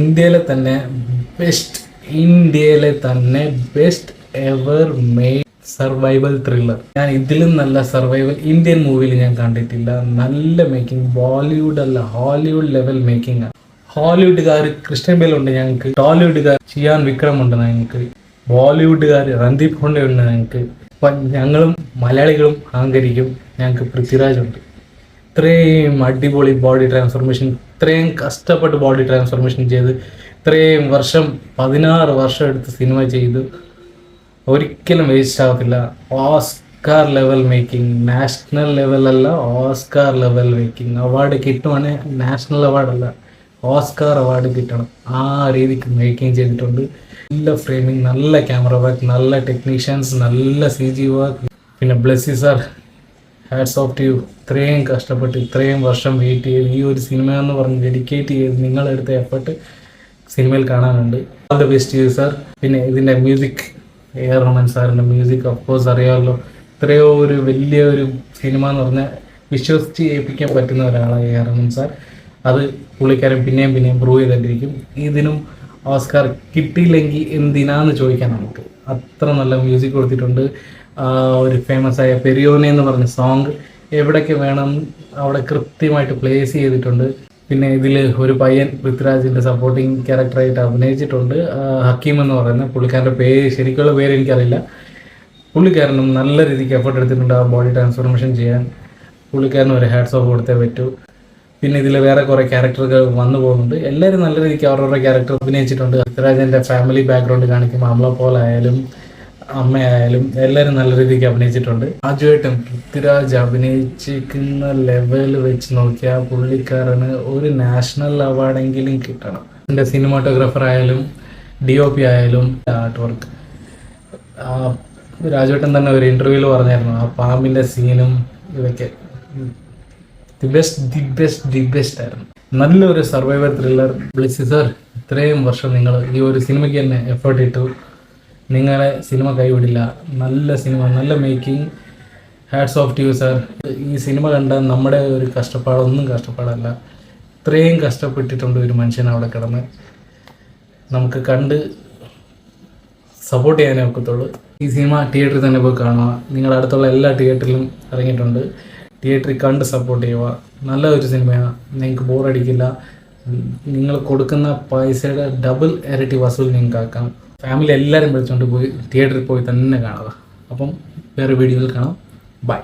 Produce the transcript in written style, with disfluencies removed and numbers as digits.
ഇന്ത്യയിലെ തന്നെ best ever made survival thriller. ഞാൻ ഇതിലും നല്ല സർവൈവൽ ഇന്ത്യൻ മൂവിയിൽ ഞാൻ കണ്ടിട്ടില്ല. നല്ല മേക്കിംഗ്, ബോളിവുഡ് അല്ല ഹോളിവുഡ് ലെവൽ മേക്കിംഗ് ആണ്. ഹോളിവുഡുകാർ ക്രിസ്ത്യൻ ബേൽ ഉണ്ട് ഞങ്ങൾക്ക്, ടോളിവുഡുകാർ ചിയാൻ വിക്രം ഉണ്ട് ഞങ്ങൾക്ക്, ബോളിവുഡുകാർ രൺദീപ് ഹുഡ ഉണ്ട് ഞങ്ങൾക്ക്. അപ്പം ഞങ്ങളും മലയാളികളും അഹങ്കരിക്കും, ഞങ്ങൾക്ക് പൃഥ്വിരാജ് ഉണ്ട്. ഇത്രയും അടിപൊളി ബോഡി ട്രാൻസ്ഫോർമേഷൻ, ഇത്രയും കഷ്ടപ്പെട്ട് ബോഡി ട്രാൻസ്ഫോർമേഷൻ ചെയ്ത് ഇത്രയും വർഷം 16 വർഷം എടുത്ത് സിനിമ ചെയ്തു, ഒരിക്കലും വേസ്റ്റ് ആവത്തില്ല. ഓസ്കാർ ലെവൽ മേക്കിംഗ്, നാഷണൽ ലെവലല്ല, ഓസ്കാർ ലെവൽ മേക്കിംഗ്. അവാർഡ് കിട്ടുവാണെങ്കിൽ നാഷണൽ അവാർഡല്ല, ഓസ്കാർ അവാർഡ് കിട്ടണം. ആ രീതിക്ക് മേക്കിംഗ് ചെയ്തിട്ടുണ്ട്. നല്ല ഫ്രെയിമിങ്, നല്ല ക്യാമറ വർക്ക്, നല്ല ടെക്നീഷ്യൻസ്, നല്ല CG വർക്ക്. പിന്നെ Blessy sir, hats off to you. ഇത്രയും കഷ്ടപ്പെട്ട് ഇത്രയും വർഷം വെയിറ്റ് ചെയ്ത് ഈ ഒരു സിനിമ എന്ന് പറഞ്ഞ് ഡെഡിക്കേറ്റ് ചെയ്ത് നിങ്ങളെടുത്ത എഫർട്ട് സിനിമയിൽ കാണാനുണ്ട്. All the best you sir. പിന്നെ ഇതിൻ്റെ മ്യൂസിക്, A.R. റഹ്മാൻ സാറിൻ്റെ മ്യൂസിക് ഓഫ്കോഴ്സ് അറിയാമല്ലോ. ഇത്രയോ ഒരു വലിയ ഒരു സിനിമ എന്ന് പറഞ്ഞാൽ വിശ്വസിച്ച് ഏൽപ്പിക്കാൻ പറ്റുന്ന ഒരാളാണ് A.R. റഹ്മാൻ സാർ. അത് പുള്ളിക്കാരൻ പിന്നെയും പ്രൂവ് ചെയ്തിട്ടിരിക്കും. ഇതിനും ഓസ്കാർ കിട്ടിയില്ലെങ്കിൽ എന്തിനാന്ന് ചോദിക്കാൻ നമുക്ക്. അത്ര നല്ല മ്യൂസിക് കൊടുത്തിട്ടുണ്ട്. ഒരു ഫേമസ് ആയ പെരിയോനെ എന്ന് പറഞ്ഞ സോങ് എവിടേക്ക് വേണം അവിടെ കൃത്യമായിട്ട് പ്ലേസ് ചെയ്തിട്ടുണ്ട്. പിന്നെ ഇതിൽ ഒരു പയ്യൻ പൃഥ്വിരാജിൻ്റെ സപ്പോർട്ടിങ് ക്യാരക്ടറായിട്ട് അഭിനയിച്ചിട്ടുണ്ട്, ഹക്കീം എന്ന് പറയുന്ന പുള്ളിക്കാരൻ്റെ ശരിക്കുള്ള പേര് എനിക്കറിയില്ല. പുള്ളിക്കാരനും നല്ല രീതിക്ക് എഫർട്ട് എടുത്തിട്ടുണ്ട് ആ ബോഡി ട്രാൻസ്ഫോർമേഷൻ ചെയ്യാൻ. പുള്ളിക്കാരനും ഒരു ഹാറ്റ്സ് ഓഫ് കൊടുത്തേ പറ്റൂ. പിന്നെ ഇതിൽ വേറെ കുറേ ക്യാരക്ടറുകൾ വന്നു പോകുന്നുണ്ട്. എല്ലാവരും നല്ല രീതിക്ക് അവരവരുടെ ക്യാരക്ടർ അഭിനയിച്ചിട്ടുണ്ട്. പൃഥ്വിരാജിൻ്റെ ഫാമിലി ബാക്ക്ഗ്രൗണ്ട് കാണിക്കുമ്പോൾ അമല പോൾ ആയാലും അമ്മയായാലും എല്ലാവരും നല്ല രീതിക്ക് അഭിനയിച്ചിട്ടുണ്ട്. ആദ്യമായിട്ടും പൃഥ്വിരാജ് അഭിനയിച്ചിരിക്കുന്ന ലെവൽ വെച്ച് നോക്കിയാൽ പുള്ളിക്കാരന് ഒരു നാഷണൽ അവാർഡെങ്കിലും കിട്ടണം. എൻ്റെ സിനിമാറ്റോഗ്രാഫർ ആയാലും DOP ആയാലും ആർട്ട് വർക്ക്. രാജുവേട്ടൻ തന്നെ ഒരു ഇൻ്റർവ്യൂവിൽ പറഞ്ഞായിരുന്നു ആ പാമ്പിൻ്റെ സീനും ഇതൊക്കെ ദി ബെസ്റ്റ് ആയിരുന്നു. നല്ലൊരു സർവൈവൽ ത്രില്ലർ. ബ്ലെസ്സി സാർ, ഇത്രയും വർഷം നിങ്ങൾ ഈ ഒരു സിനിമയ്ക്ക് തന്നെ എഫേർട്ട് ഇട്ടു. നിങ്ങളെ സിനിമ കൈവിടില്ല. നല്ല സിനിമ, നല്ല making. Hats off to you sir. ഈ സിനിമ കണ്ട നമ്മുടെ ഒരു കഷ്ടപ്പാടൊന്നും കഷ്ടപ്പാടല്ല. ഇത്രയും കഷ്ടപ്പെട്ടിട്ടുണ്ട് ഒരു മനുഷ്യൻ അവിടെ കിടന്ന്. നമുക്ക് കണ്ട് സപ്പോർട്ട് ചെയ്യാനേ ഒക്കത്തുള്ളൂ. ഈ സിനിമ തിയേറ്ററിൽ തന്നെ പോയി കാണുക. നിങ്ങളുടെ അടുത്തുള്ള എല്ലാ തിയേറ്ററിലും ഇറങ്ങിയിട്ടുണ്ട്. തിയേറ്ററിൽ കണ്ട് സപ്പോർട്ട് ചെയ്യുക. നല്ല ഒരു സിനിമയാണ്, നിങ്ങൾക്ക് ബോറടിക്കില്ല. നിങ്ങൾ കൊടുക്കുന്ന പൈസയുടെ ഡബിൾ ഇരട്ടി വസൂൽ നിങ്ങൾക്ക് ആക്കാം. ഫാമിലി എല്ലാവരും വിളിച്ചുകൊണ്ട് പോയി തിയേറ്ററിൽ പോയി തന്നെ കാണുക. അപ്പം വേറെ വീഡിയോയിൽ കാണാം. ബൈ.